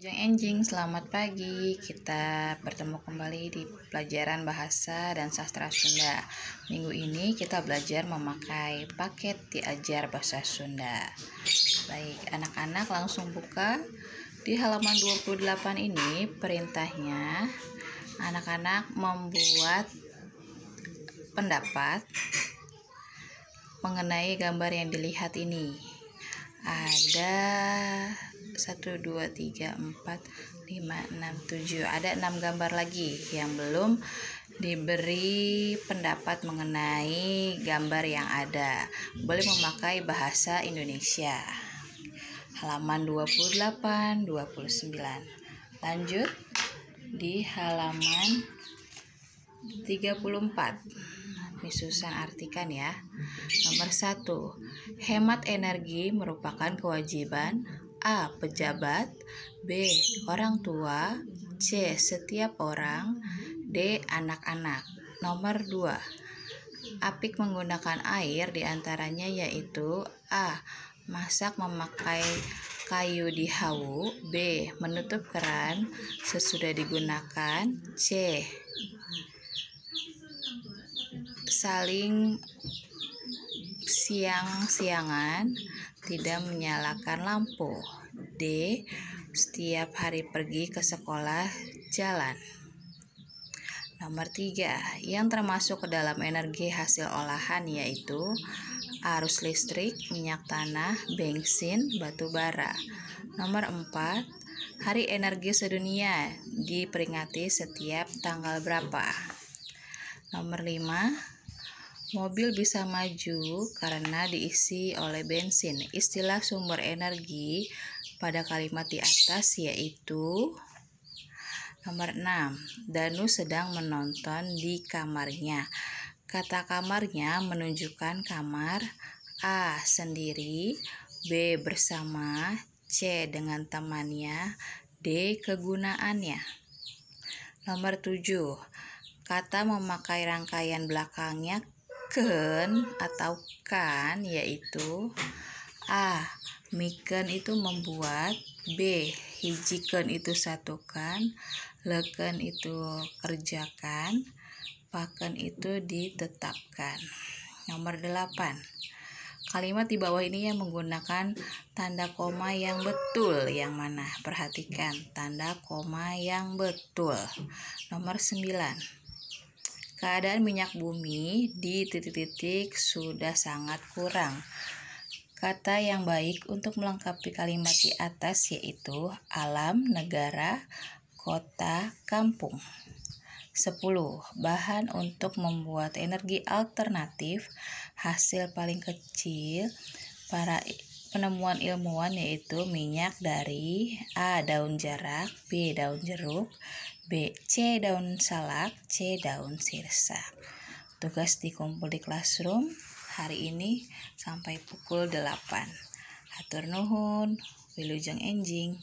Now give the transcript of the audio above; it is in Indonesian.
Jeng Enjing, selamat pagi. Kita bertemu kembali di pelajaran Bahasa dan Sastra Sunda. Minggu ini kita belajar memakai paket Diajar Bahasa Sunda. Baik, anak-anak langsung buka di halaman 28 ini. Perintahnya anak-anak membuat pendapat mengenai gambar yang dilihat ini. Ada 1, 2, 3, 4, 5, 6, 7. Ada 6 gambar lagi yang belum diberi pendapat mengenai gambar yang ada. Boleh memakai bahasa Indonesia. Halaman 28, 29. Lanjut di halaman 34. Ini Susan artikan ya. Nomor 1. Hemat energi merupakan kewajiban A. Pejabat, B. Orang tua, C. Setiap orang, D. Anak-anak. Nomor 2. Apik menggunakan air diantaranya yaitu A. Masak memakai kayu di hawu, B. Menutup keran sesudah digunakan, C. Saling siang-siangan tidak menyalakan lampu, D. Setiap hari pergi ke sekolah jalan. Nomor 3. Yang termasuk ke dalam energi hasil olahan yaitu arus listrik, minyak tanah, bensin, batu bara. Nomor 4. Hari energi sedunia diperingati setiap tanggal berapa? Nomor 5. Mobil bisa maju karena diisi oleh bensin. Istilah sumber energi pada kalimat di atas yaitu nomor 6. Danu sedang menonton di kamarnya. Kata kamarnya menunjukkan kamar A. Sendiri, B. Bersama, C. Dengan temannya, D. Kegunaannya. Nomor 7. Kata memakai rangkaian belakangnya ken atau kan yaitu A. Miken itu membuat, B. Hijikeun itu satukan, leken itu kerjakan, paken itu ditetapkan. Nomor 8. Kalimat di bawah ini yang menggunakan tanda koma yang betul. Yang mana? Perhatikan tanda koma yang betul. Nomor 9. Keadaan minyak bumi di titik-titik sudah sangat kurang. Kata yang baik untuk melengkapi kalimat di atas yaitu alam, negara, kota, kampung. 10. Bahan untuk membuat energi alternatif. Hasil paling kecil para penemuan ilmuwan yaitu minyak dari A. Daun jarak, B. Daun jeruk, B. C. Daun salak, C. Daun sirsak. Tugas dikumpul di classroom hari ini sampai pukul 8. Hatur nuhun, wilujeng enjing.